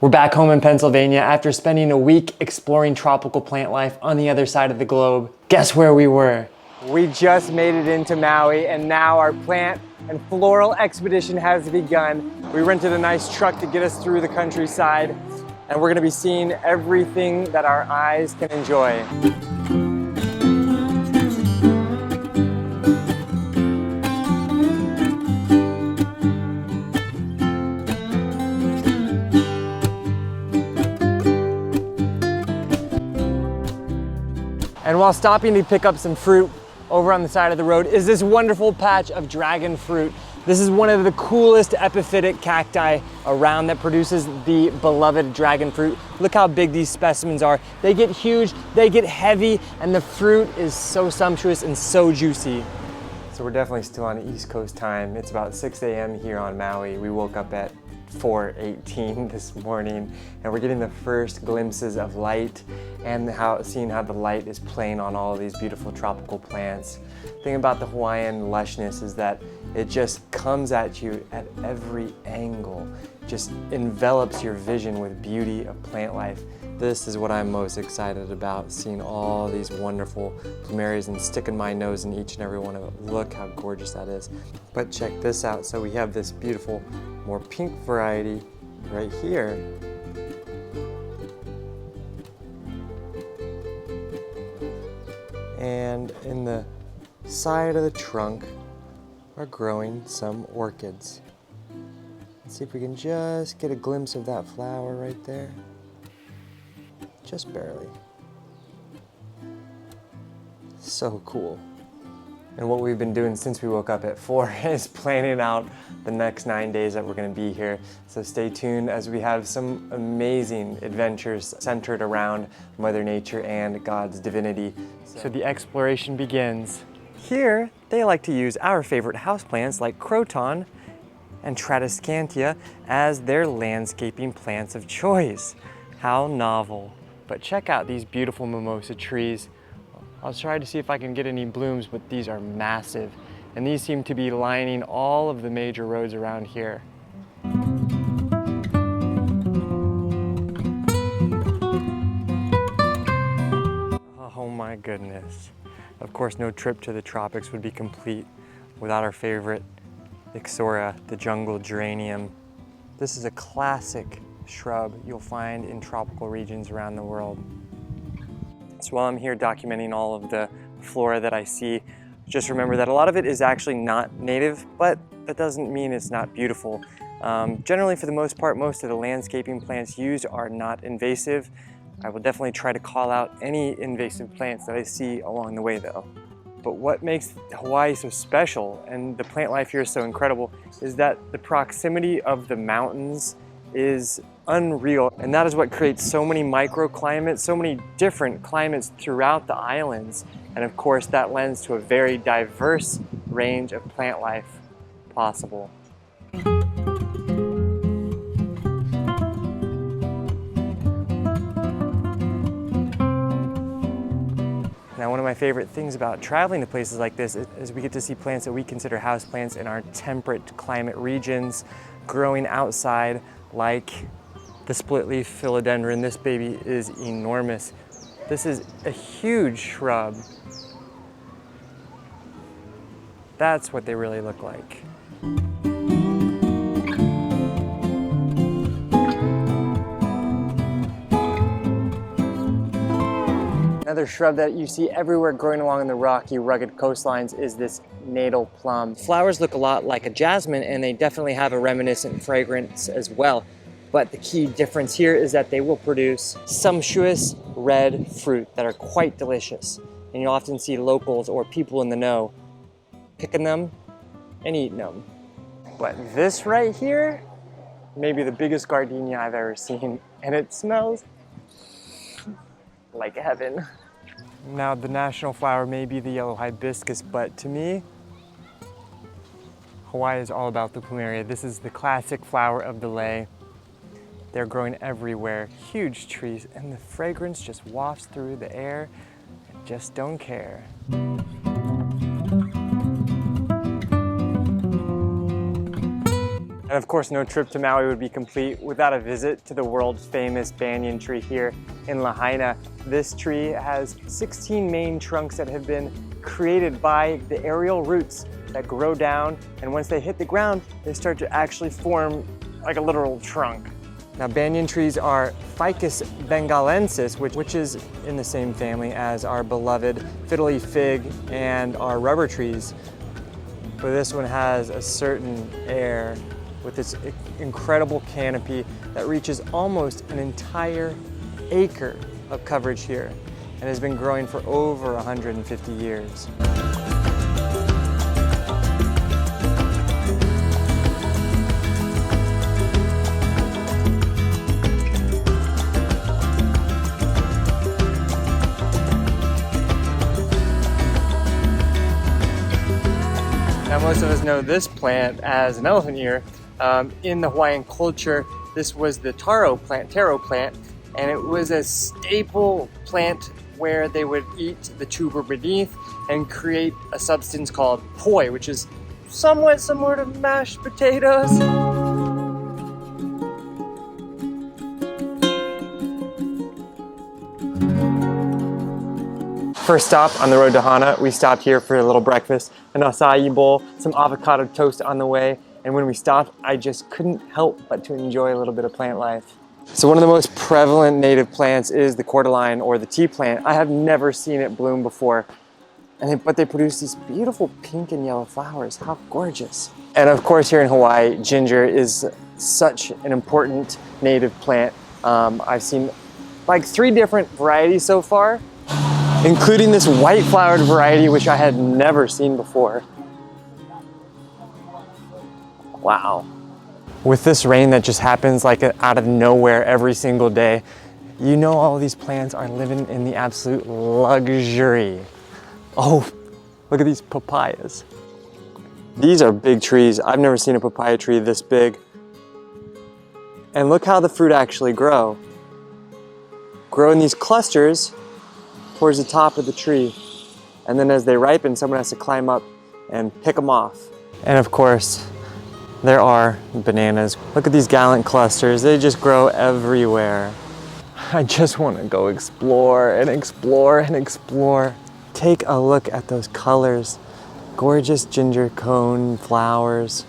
We're back home in Pennsylvania after spending a week exploring tropical plant life on the other side of the globe. Guess where we were? We just made it into Maui, and now our plant and floral expedition has begun. We rented a nice truck to get us through the countryside, and we're gonna be seeing everything that our eyes can enjoy. And while stopping to pick up some fruit over on the side of the road is this wonderful patch of dragon fruit. This is one of the coolest epiphytic cacti around that produces the beloved dragon fruit. Look how big these specimens are. They get huge, they get heavy, and the fruit is so sumptuous and so juicy. So we're definitely still on East Coast time. It's about 6 a.m. here on Maui. We woke up at 4:18 this morning, and we're getting the first glimpses of light and seeing how the light is playing on all of these beautiful tropical plants. The thing about the Hawaiian lushness is that it just comes at you at every angle, just envelops your vision with beauty of plant life. This is what I'm most excited about, seeing all these wonderful Plumerias and sticking my nose in each and every one of them. Look how gorgeous that is. But check this out. So we have this beautiful, more pink variety right here. And in the side of the trunk are growing some orchids. Let's see if we can just get a glimpse of that flower right there. Just barely. So cool. And what we've been doing since we woke up at 4 is planning out the next 9 days that we're gonna be here. So stay tuned as we have some amazing adventures centered around Mother Nature and God's divinity. So the exploration begins. Here, they like to use our favorite houseplants like croton and tradescantia as their landscaping plants of choice. How novel. But check out these beautiful mimosa trees. I'll try to see if I can get any blooms, but these are massive. And these seem to be lining all of the major roads around here. Oh my goodness. Of course, no trip to the tropics would be complete without our favorite Ixora, the jungle geranium. This is a classic shrub you'll find in tropical regions around the world. So while I'm here documenting all of the flora that I see, just remember that a lot of it is actually not native, but that doesn't mean it's not beautiful. Generally, for the most part, most of the landscaping plants used are not invasive. I will definitely try to call out any invasive plants that I see along the way though. But what makes Hawaii so special and the plant life here is so incredible is that the proximity of the mountains is unreal, and that is what creates so many microclimates, so many different climates throughout the islands, and of course that lends to a very diverse range of plant life possible. Now, one of my favorite things about traveling to places like this is we get to see plants that we consider houseplants in our temperate climate regions, growing outside, like the split leaf philodendron. This baby is enormous. This is a huge shrub. That's what they really look like. Another shrub that you see everywhere growing along the rocky, rugged coastlines is this natal plum. Flowers look a lot like a jasmine, and they definitely have a reminiscent fragrance as well. But the key difference here is that they will produce sumptuous red fruit that are quite delicious. And you'll often see locals or people in the know picking them and eating them. But this right here, maybe the biggest gardenia I've ever seen, and it smells like heaven. Now, the national flower may be the yellow hibiscus, but to me, Hawaii is all about the Plumeria. This is the classic flower of the lei. They're growing everywhere, huge trees, and the fragrance just wafts through the air. I just don't care. And of course, no trip to Maui would be complete without a visit to the world famous banyan tree here in Lahaina. This tree has 16 main trunks that have been created by the aerial roots that grow down, and once they hit the ground, they start to actually form like a literal trunk. Now, banyan trees are Ficus bengalensis, which is in the same family as our beloved fiddly fig and our rubber trees. But this one has a certain air with this incredible canopy that reaches almost an entire acre of coverage here and has been growing for over 150 years. Now, most of us know this plant as an elephant ear. In the Hawaiian culture, this was the taro plant, and it was a staple plant where they would eat the tuber beneath and create a substance called poi, which is somewhat similar to mashed potatoes. First stop on the road to Hana, we stopped here for a little breakfast, an acai bowl, some avocado toast on the way, and when we stopped, I just couldn't help but to enjoy a little bit of plant life. So one of the most prevalent native plants is the cordyline, or the tea plant. I have never seen it bloom before, but they produce these beautiful pink and yellow flowers. How gorgeous. And of course, here in Hawaii, ginger is such an important native plant. I've seen like 3 different varieties so far, including this white flowered variety, which I had never seen before. Wow. With this rain that just happens like out of nowhere every single day, you know all these plants are living in the absolute luxury. Oh, look at these papayas. These are big trees. I've never seen a papaya tree this big. And look how the fruit actually grow. Grow in these clusters towards the top of the tree. And then as they ripen, someone has to climb up and pick them off. And of course, there are bananas. Look at these gallant clusters. They just grow everywhere. I just want to go explore and explore and explore. Take a look at those colors. Gorgeous ginger cone flowers.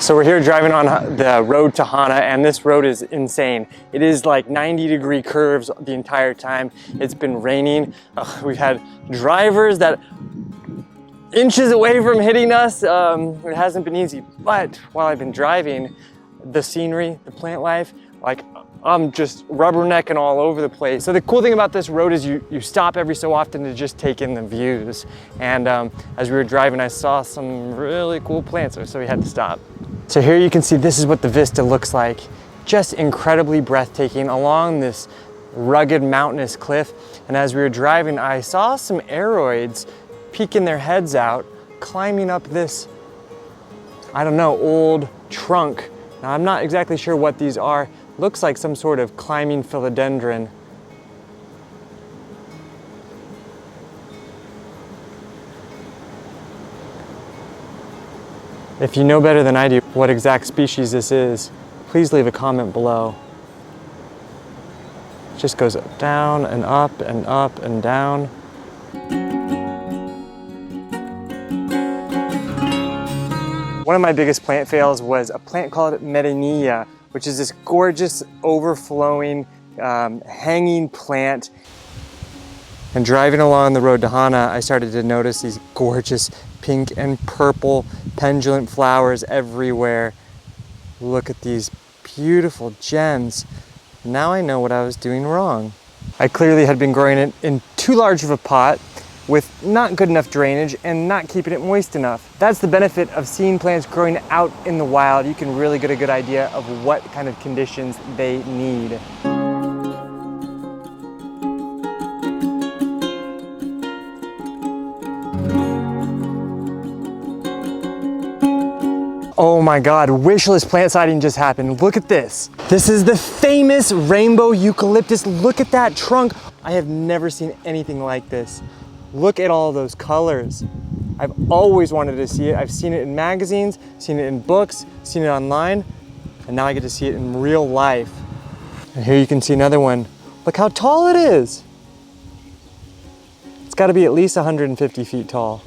So we're here driving on the road to Hana, and this road is insane. It is like 90-degree curves the entire time. It's been raining. We've had drivers that inches away from hitting us. It hasn't been easy, but while I've been driving, the scenery, the plant life, like I'm just rubbernecking all over the place. So the cool thing about this road is you stop every so often to just take in the views. And as we were driving, I saw some really cool plants, so we had to stop. So here you can see this is what the vista looks like. Just incredibly breathtaking along this rugged mountainous cliff. And as we were driving, I saw some aroids peeking their heads out, climbing up this, I don't know, old trunk. Now I'm not exactly sure what these are. Looks like some sort of climbing philodendron. If you know better than I do what exact species this is, please leave a comment below. It just goes down and up and up and down. One of my biggest plant fails was a plant called Medinilla, which is this gorgeous, overflowing, hanging plant. And driving along the road to Hana, I started to notice these gorgeous pink and purple pendulant flowers everywhere. Look at these beautiful gems. Now I know what I was doing wrong. I clearly had been growing it in too large of a pot with not good enough drainage and not keeping it moist enough. That's the benefit of seeing plants growing out in the wild. You can really get a good idea of what kind of conditions they need. Oh my God, wish list plant sighting just happened. Look at this. This is the famous rainbow eucalyptus. Look at that trunk. I have never seen anything like this. Look at all those colors. I've always wanted to see it. I've seen it in magazines, seen it in books, seen it online, and now I get to see it in real life. And here you can see another one. Look how tall it is. It's gotta be at least 150 feet tall.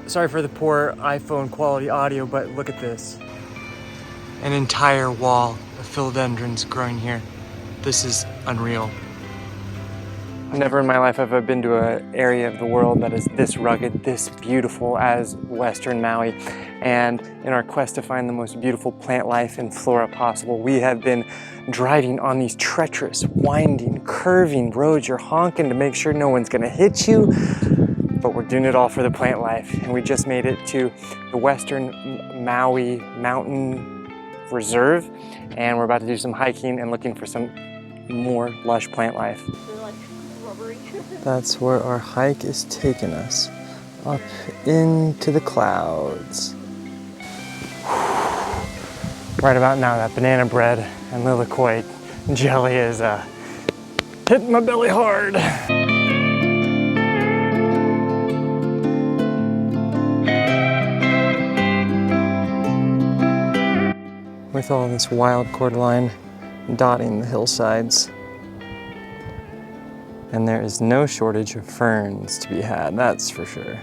Sorry for the poor iPhone quality audio, but look at this. An entire wall of philodendrons growing here. This is unreal. Never in my life have I been to an area of the world that is this rugged, this beautiful as Western Maui. And in our quest to find the most beautiful plant life and flora possible, we have been driving on these treacherous, winding, curving roads. You're honking to make sure no one's gonna hit you. But we're doing it all for the plant life. And we just made it to the Western Maui Mountain Reserve. And we're about to do some hiking and looking for some more lush plant life. Like rubbery. That's where our hike is taking us, up into the clouds. Right about now, that banana bread and lilikoi jelly is hitting my belly hard. With all this wild cordyline dotting the hillsides. And there is no shortage of ferns to be had, that's for sure.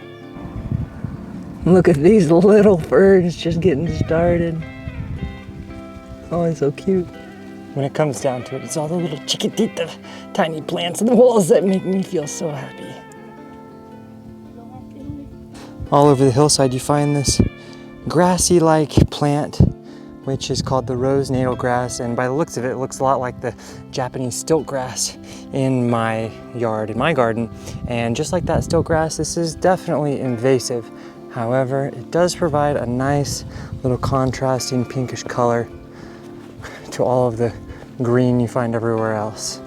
Look at these little ferns just getting started. Oh, it's so cute. When it comes down to it, it's all the little chiquitita, tiny plants on the walls that make me feel so happy. All over the hillside you find this grassy-like plant, which is called the rose natal grass, and by the looks of it, it looks a lot like the Japanese stilt grass in my yard, in my garden. And just like that stilt grass, this is definitely invasive. However, it does provide a nice little contrasting pinkish color to all of the green you find everywhere else.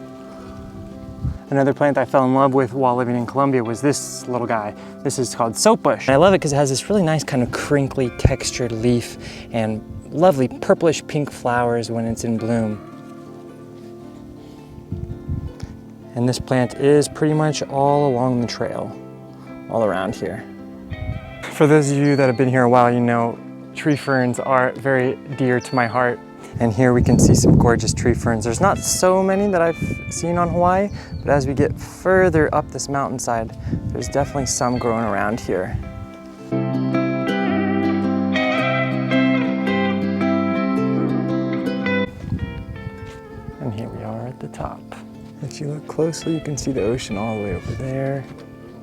Another plant I fell in love with while living in Colombia was this little guy. This is called soapbush. And I love it because it has this really nice kind of crinkly textured leaf and lovely purplish pink flowers when it's in bloom. And this plant is pretty much all along the trail, all around here. For those of you that have been here a while, you know tree ferns are very dear to my heart. And here we can see some gorgeous tree ferns. There's not so many that I've seen on Hawaii, but as we get further up this mountainside, there's definitely some growing around here. And here we are at the top. If you look closely, you can see the ocean all the way over there.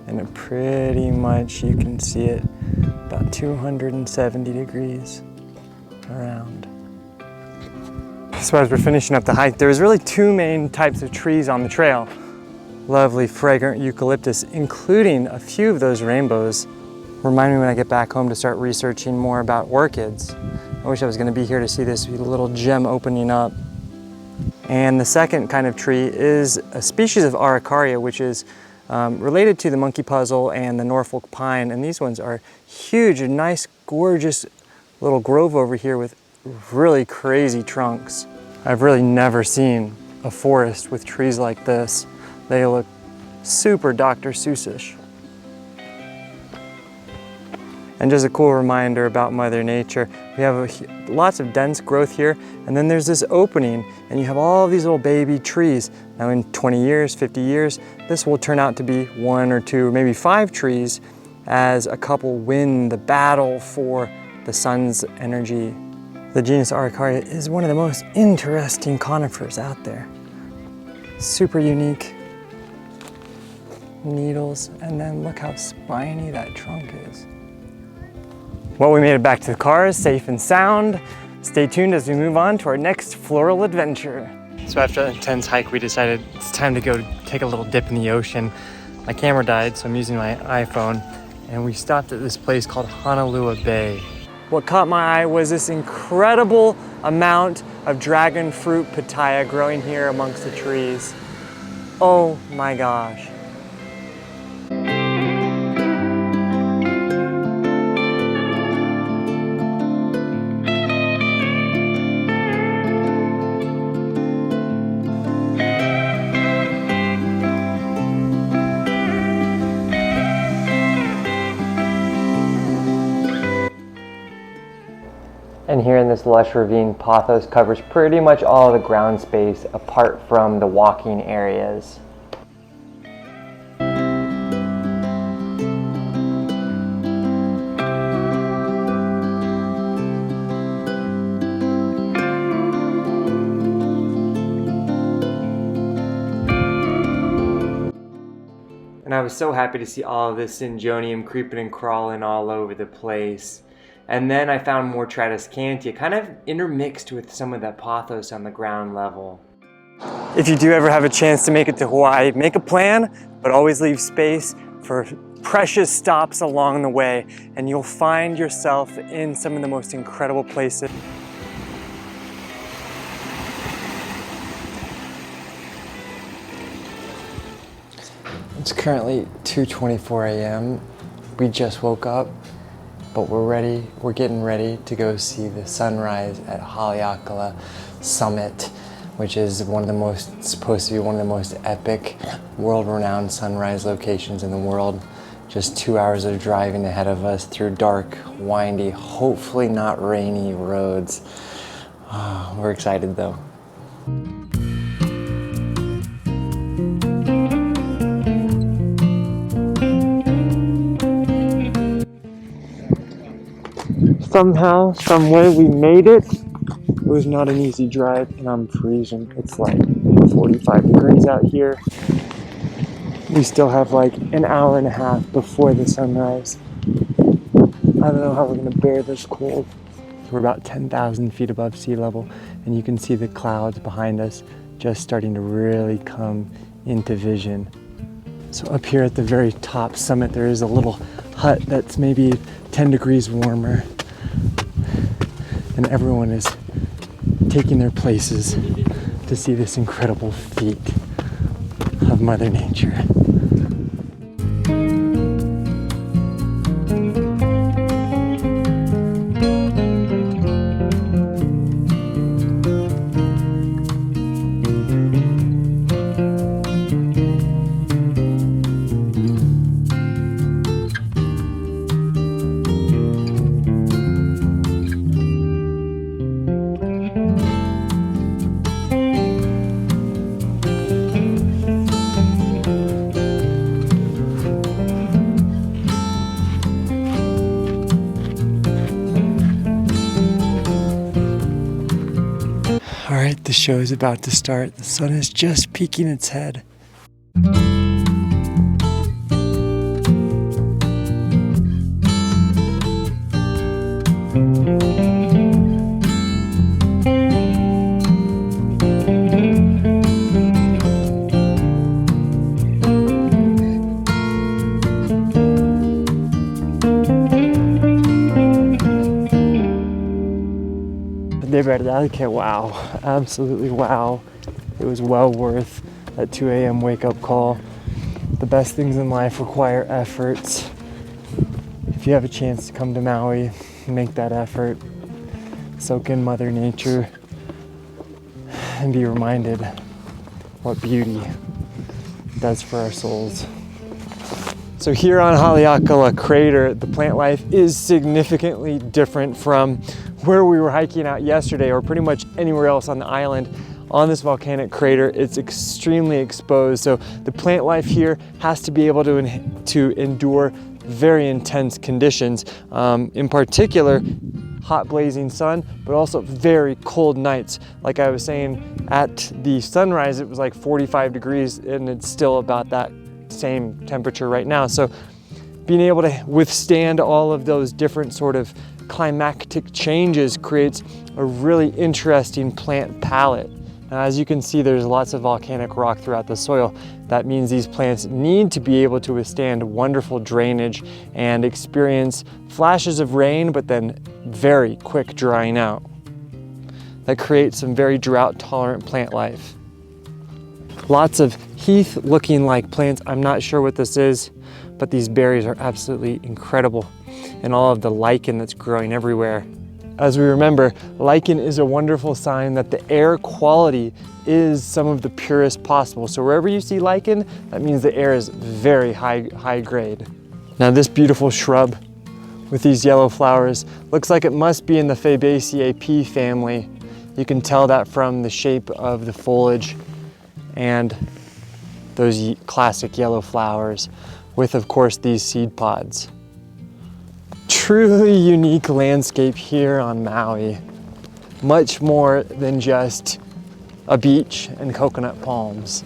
And it pretty much, you can see it about 270 degrees around. So as we're finishing up the hike, there's really two main types of trees on the trail. Lovely fragrant eucalyptus, including a few of those rainbows. Remind me when I get back home to start researching more about orchids. I wish I was gonna be here to see this little gem opening up. And the second kind of tree is a species of Araucaria, which is related to the monkey puzzle and the Norfolk pine. And these ones are huge, a nice, gorgeous little grove over here with really crazy trunks. I've really never seen a forest with trees like this. They look super Dr. Seussish. And just a cool reminder about Mother Nature. We have lots of dense growth here, and then there's this opening, and you have all these little baby trees. Now in 20 years, 50 years, this will turn out to be 1 or 2, or maybe 5 trees as a couple win the battle for the sun's energy. The genus Araucaria is one of the most interesting conifers out there. Super unique needles, and then look how spiny that trunk is. Well, we made it back to the car safe and sound. Stay tuned as we move on to our next floral adventure. So after an intense hike, we decided it's time to go take a little dip in the ocean. My camera died, so I'm using my iPhone, and we stopped at this place called Honolua Bay. What caught my eye was this incredible amount of dragon fruit papaya growing here amongst the trees. Oh my gosh. And here in this lush ravine, pothos covers pretty much all of the ground space apart from the walking areas. And I was so happy to see all of this Syngonium creeping and crawling all over the place. And then I found more Tradescantia, kind of intermixed with some of that pothos on the ground level. If you do ever have a chance to make it to Hawaii, make a plan, but always leave space for precious stops along the way, and you'll find yourself in some of the most incredible places. It's currently 2:24 a.m. We just woke up. But we're getting ready to go see the sunrise at Haleakala Summit, which is supposed to be one of the most epic, world-renowned sunrise locations in the world. Just 2 hours of driving ahead of us through dark, windy, hopefully not rainy roads. We're excited though. Somehow, some way we made it. It was not an easy drive, and I'm freezing. It's like 45 degrees out here. We still have like an hour and a half before the sunrise. I don't know how we're gonna bear this cold. We're about 10,000 feet above sea level, and you can see the clouds behind us just starting to really come into vision. So up here at the very top summit, there is a little hut that's maybe 10 degrees warmer. And everyone is taking their places to see this incredible feat of Mother Nature. All right, the show is about to start. The sun is just peeking its head. De verdad que wow, absolutely wow. It was well worth that 2 a.m. wake-up call. The best things in life require efforts. If you have a chance to come to Maui, make that effort. Soak in Mother Nature and be reminded what beauty does for our souls. So here on Haleakala Crater, the plant life is significantly different from where we were hiking out yesterday, or pretty much anywhere else on the island. On this volcanic crater, it's extremely exposed, so the plant life here has to be able to endure very intense conditions. In particular, hot blazing sun, but also very cold nights. Like I was saying, at the sunrise, it was like 45 degrees, and it's still about that same temperature right now. So being able to withstand all of those different sort of climatic changes creates a really interesting plant palette. Now, as you can see, there's lots of volcanic rock throughout the soil. That means these plants need to be able to withstand wonderful drainage and experience flashes of rain, but then very quick drying out. That creates some very drought-tolerant plant life. Lots of heath-looking like plants. I'm not sure what this is, but these berries are absolutely incredible, and all of the lichen that's growing everywhere. As we remember, lichen is a wonderful sign that the air quality is some of the purest possible. So wherever you see lichen, that means the air is very high grade. Now this beautiful shrub with these yellow flowers looks like it must be in the Fabaceae pea family. You can tell that from the shape of the foliage and those classic yellow flowers with, of course, these seed pods. Truly unique landscape here on Maui. Much more than just a beach and coconut palms.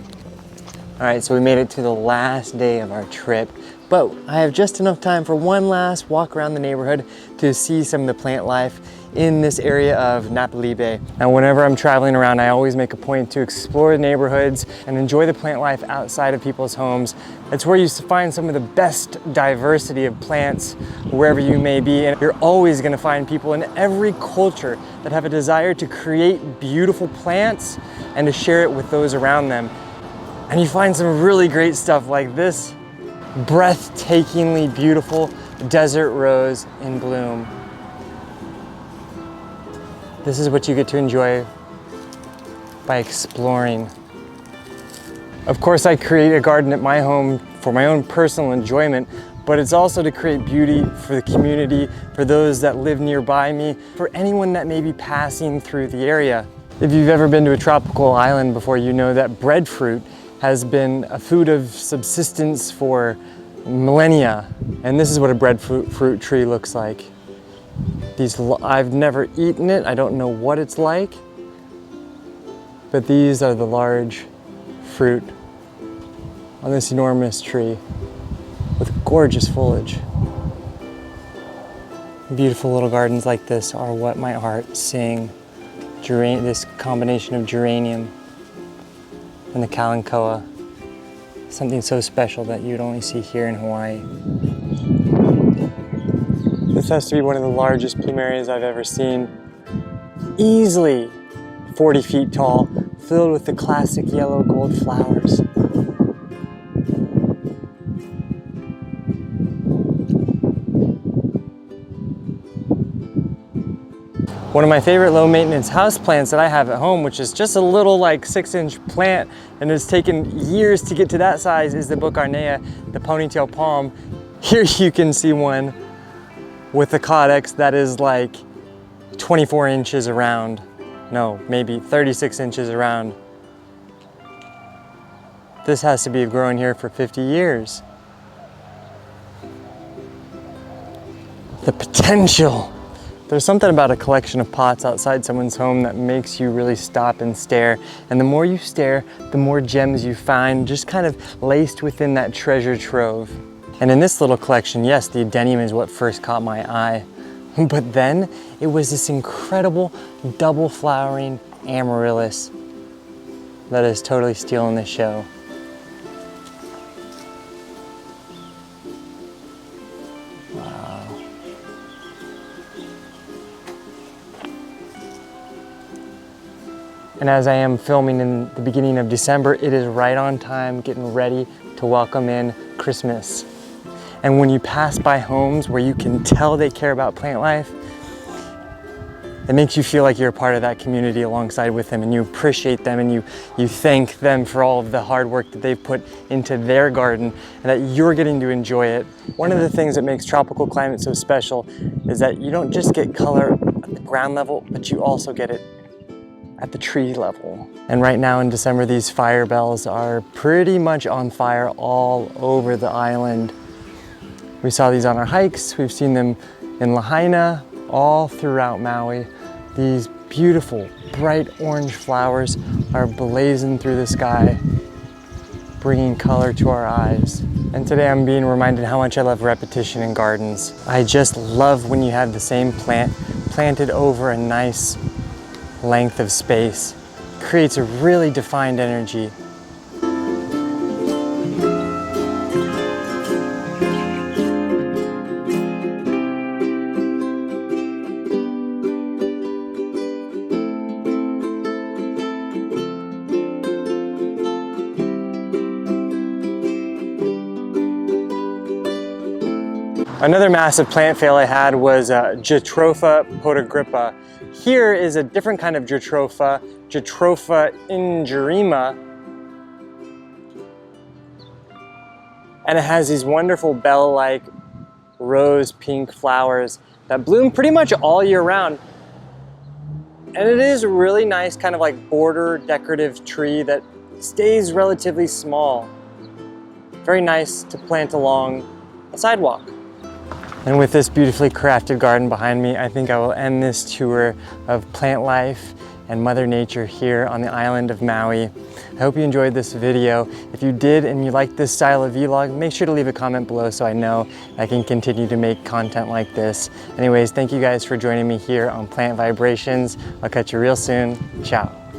All right, so we made it to the last day of our trip, but I have just enough time for one last walk around the neighborhood to see some of the plant life in this area of Napili Bay. Now, whenever I'm traveling around, I always make a point to explore the neighborhoods and enjoy the plant life outside of people's homes. It's where you find some of the best diversity of plants wherever you may be. And you're always gonna find people in every culture that have a desire to create beautiful plants and to share it with those around them. And you find some really great stuff like this breathtakingly beautiful desert rose in bloom. This is what you get to enjoy by exploring. Of course, I create a garden at my home for my own personal enjoyment, but it's also to create beauty for the community, for those that live nearby me, for anyone that may be passing through the area. If you've ever been to a tropical island before, you know that breadfruit has been a food of subsistence for millennia. And this is what a breadfruit tree looks like. I've never eaten it, I don't know what it's like, but these are the large fruit on this enormous tree with gorgeous foliage. Beautiful little gardens like this are what my heart sing. This combination of geranium and the kalanchoa, something so special that you'd only see here in Hawaii. This has to be one of the largest plumerias I've ever seen. Easily 40 feet tall, filled with the classic yellow gold flowers. One of my favorite low maintenance houseplants that I have at home, which is just a little like 6-inch plant and it's taken years to get to that size, is the Bucharnea, the ponytail palm. Here you can see one with the codex that is like 24 inches around. No, maybe 36 inches around. This has to be growing here for 50 years. The potential. There's something about a collection of pots outside someone's home that makes you really stop and stare. And the more you stare, the more gems you find, just kind of laced within that treasure trove. And in this little collection, yes, the endiemium is what first caught my eye. But then it was this incredible double flowering amaryllis that is totally stealing the show. Wow. And as I am filming in the beginning of December, it is right on time, getting ready to welcome in Christmas. And when you pass by homes where you can tell they care about plant life, it makes you feel like you're a part of that community alongside with them, and you appreciate them, and you thank them for all of the hard work that they've put into their garden and that you're getting to enjoy it. One of the things that makes tropical climate so special is that you don't just get color at the ground level, but you also get it at the tree level. And right now in December, these fire bells are pretty much on fire all over the island. We saw these on our hikes, we've seen them in Lahaina, all throughout Maui. These beautiful, bright orange flowers are blazing through the sky. bringing color to our eyes. And today I'm being reminded how much I love repetition in gardens. I just love when you have the same plant planted over a nice length of space. It creates a really defined energy. Another massive plant fail I had was Jatropha podagripa. Here is a different kind of Jatropha, Jatropha ingerima. And it has these wonderful bell-like rose pink flowers that bloom pretty much all year round. And it is a really nice kind of like border decorative tree that stays relatively small. Very nice to plant along a sidewalk. And with this beautifully crafted garden behind me, I think I will end this tour of plant life and Mother Nature here on the island of Maui. I hope you enjoyed this video. If you did and you like this style of vlog, make sure to leave a comment below so I know I can continue to make content like this. Anyways, thank you guys for joining me here on Plant Vibrations. I'll catch you real soon. Ciao.